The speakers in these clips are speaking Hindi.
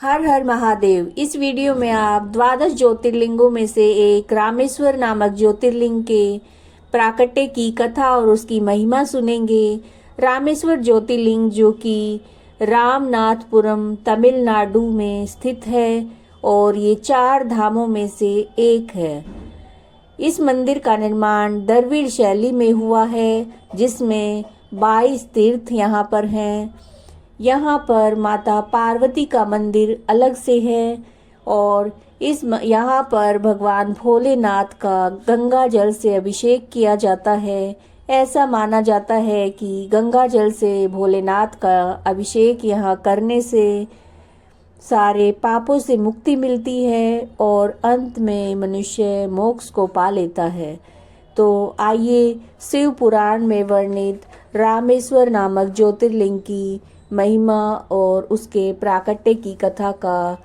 हर हर महादेव। इस वीडियो में आप द्वादश ज्योतिर्लिंगों में से एक रामेश्वर नामक ज्योतिर्लिंग के प्राकट्य की कथा और उसकी महिमा सुनेंगे। रामेश्वर ज्योतिर्लिंग जो कि रामनाथपुरम तमिलनाडु में स्थित है और ये 4 धामों में से एक है। इस मंदिर का निर्माण द्रविड़ शैली में हुआ है, जिसमें 22 तीर्थ यहाँ पर हैं। यहाँ पर माता पार्वती का मंदिर अलग से है और यहाँ पर भगवान भोलेनाथ का गंगा जल से अभिषेक किया जाता है। ऐसा माना जाता है कि गंगा जल से भोलेनाथ का अभिषेक यहाँ करने से सारे पापों से मुक्ति मिलती है और अंत में मनुष्य मोक्ष को पा लेता है। तो आइए शिव पुराण में वर्णित रामेश्वर नामक ज्योतिर्लिंग की महिमा और उसके प्राकट्य की कथा का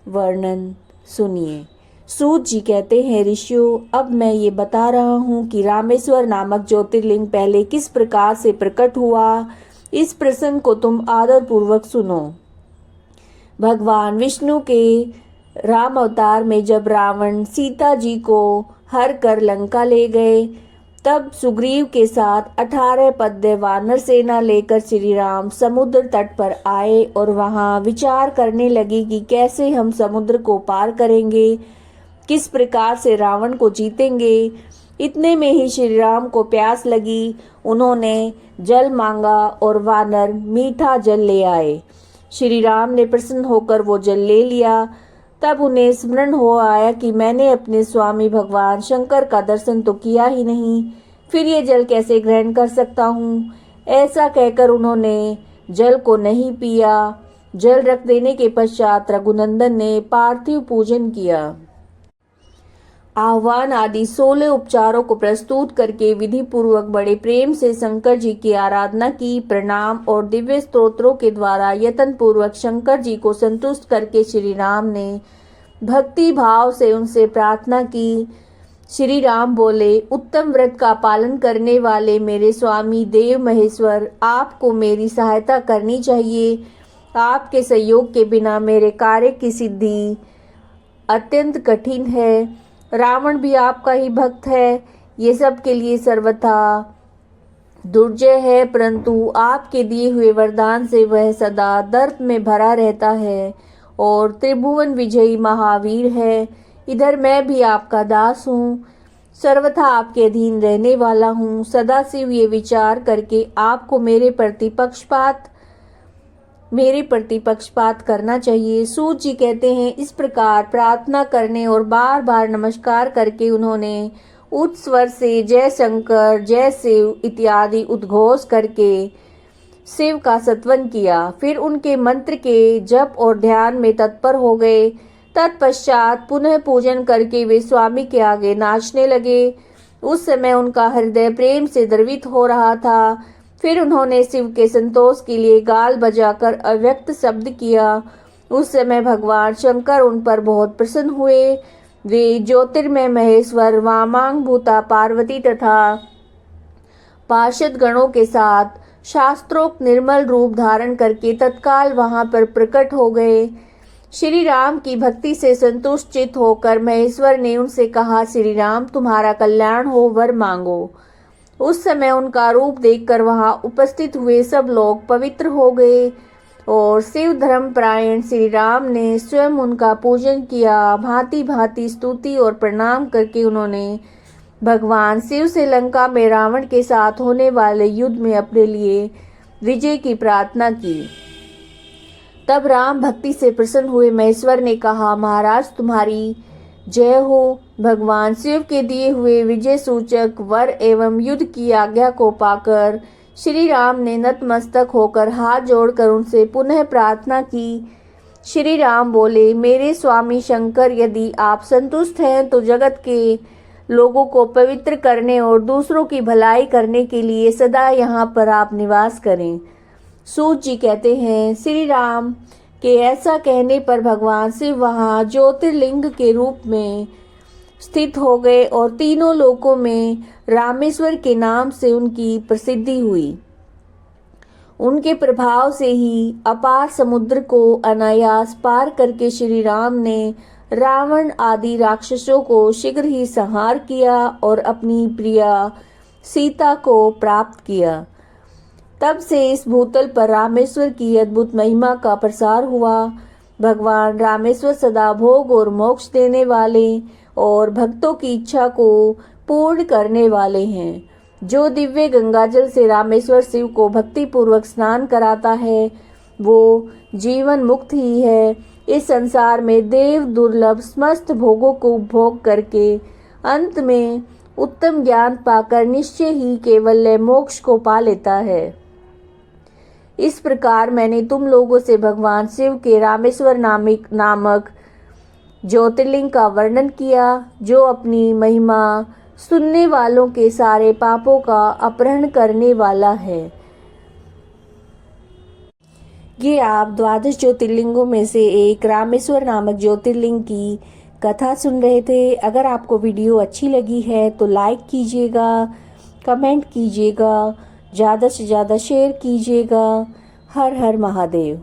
वर्णन सुनिए। सूत जी कहते हैं, ऋषियों, अब मैं ये बता रहा हूँ कि रामेश्वर नामक ज्योतिर्लिंग पहले किस प्रकार से प्रकट हुआ। इस प्रसंग को तुम आदर पूर्वक सुनो। भगवान विष्णु के राम अवतार में जब रावण सीता जी को हर कर लंका ले गए, तब सुग्रीव के साथ 18 पद्य वानर सेना लेकर श्री राम समुद्र तट पर आए और वहां विचार करने लगे कि कैसे हम समुद्र को पार करेंगे, किस प्रकार से रावण को जीतेंगे। इतने में ही श्री राम को प्यास लगी। उन्होंने जल मांगा और वानर मीठा जल ले आए। श्री राम ने प्रसन्न होकर वो जल ले लिया। तब उन्हें स्मरण हो आया कि मैंने अपने स्वामी भगवान शंकर का दर्शन तो किया ही नहीं, फिर ये जल कैसे ग्रहण कर सकता हूँ। ऐसा कहकर उन्होंने जल को नहीं पिया। जल रख देने के पश्चात रघुनंदन ने पार्थिव पूजन किया। आह्वान आदि 16 उपचारों को प्रस्तुत करके विधि पूर्वक बड़े प्रेम से शंकर जी की आराधना की। प्रणाम और दिव्य स्तोत्रों के द्वारा यत्न पूर्वक शंकर जी को संतुष्ट करके श्री राम ने भक्ति भाव से उनसे प्रार्थना की। श्री राम बोले, उत्तम व्रत का पालन करने वाले मेरे स्वामी देव महेश्वर, आपको मेरी सहायता करनी चाहिए। आपके सहयोग के बिना मेरे कार्य की सिद्धि अत्यंत कठिन है। रावण भी आपका ही भक्त है। ये सब के लिए सर्वथा दुर्जय है, परंतु आपके दिए हुए वरदान से वह सदा दर्प में भरा रहता है और त्रिभुवन विजयी महावीर है। इधर मैं भी आपका दास हूँ, सर्वथा आपके अधीन रहने वाला हूँ। सदाशिव ये विचार करके आपको मेरे प्रति पक्षपात करना चाहिए। सूत जी कहते हैं, इस प्रकार प्रार्थना करने और बार बार नमस्कार करके उन्होंने उच्च स्वर से जय शंकर, जय शिव इत्यादि उद्घोष करके शिव का सत्वन किया। फिर उनके मंत्र के जप और ध्यान में तत्पर हो गए। तत्पश्चात पुनः पूजन करके वे स्वामी के आगे नाचने लगे। उस समय उनका हृदय प्रेम से द्रवित हो रहा था। फिर उन्होंने शिव के संतोष के लिए गाल बजाकर अव्यक्त शब्द किया। उस समय भगवान शंकर उन पर बहुत प्रसन्न हुए। वे ज्योतिर्मय महेश्वर वामांग भूता पार्वती तथा पार्षद गणों के साथ शास्त्रोक्त निर्मल रूप धारण करके तत्काल वहां पर प्रकट हो गए। श्री राम की भक्ति से संतुष्ट चित होकर महेश्वर ने उनसे कहा, श्री राम, तुम्हारा कल्याण हो, वर मांगो। उस समय उनका रूप देखकर वहां उपस्थित हुए सब लोग पवित्र हो गए और शिव धर्म परायण श्री राम ने स्वयं उनका पूजन किया। भांति भांति स्तुति और प्रणाम करके उन्होंने भगवान शिव से लंका में रावण के साथ होने वाले युद्ध में अपने लिए विजय की प्रार्थना की। तब राम भक्ति से प्रसन्न हुए। महेश्वर ने कहा, महाराज, तुम्हारी जय हो। भगवान शिव के दिए हुए विजय सूचक वर एवं युद्ध की आज्ञा को पाकर श्री राम ने नतमस्तक होकर हाथ जोड़कर उनसे पुनः प्रार्थना की। श्री राम बोले, मेरे स्वामी शंकर, यदि आप संतुष्ट हैं तो जगत के लोगों को पवित्र करने और दूसरों की भलाई करने के लिए सदा यहाँ पर आप निवास करें। सूत जी कहते हैं, श्री राम के ऐसा कहने पर भगवान शिव वहाँ ज्योतिर्लिंग के रूप में स्थित हो गए और तीनों लोकों में रामेश्वर के नाम से उनकी प्रसिद्धि हुई। उनके प्रभाव से ही अपार समुद्र को अनायास पार करके श्री राम ने रावण आदि राक्षसों को शीघ्र ही संहार किया और अपनी प्रिया सीता को प्राप्त किया। तब से इस भूतल पर रामेश्वर की अद्भुत महिमा का प्रसार हुआ। भगवान रामेश्वर सदा भोग और मोक्ष देने वाले और भक्तों की इच्छा को पूर्ण करने वाले हैं। जो दिव्य गंगाजल से रामेश्वर शिव को भक्ति पूर्वक स्नान कराता है वो जीवन मुक्त ही है। इस संसार में देव दुर्लभ समस्त भोगों को भोग करके अंत में उत्तम ज्ञान पाकर निश्चय ही केवल मोक्ष को पा लेता है। इस प्रकार मैंने तुम लोगों से भगवान शिव के रामेश्वर नामक ज्योतिर्लिंग का वर्णन किया, जो अपनी महिमा सुनने वालों के सारे पापों का अपहरण करने वाला है। ये आप 12 ज्योतिर्लिंगों में से एक रामेश्वर नामक ज्योतिर्लिंग की कथा सुन रहे थे। अगर आपको वीडियो अच्छी लगी है तो लाइक कीजिएगा, कमेंट कीजिएगा, ज़्यादा से ज़्यादा शेयर कीजिएगा। हर हर महादेव।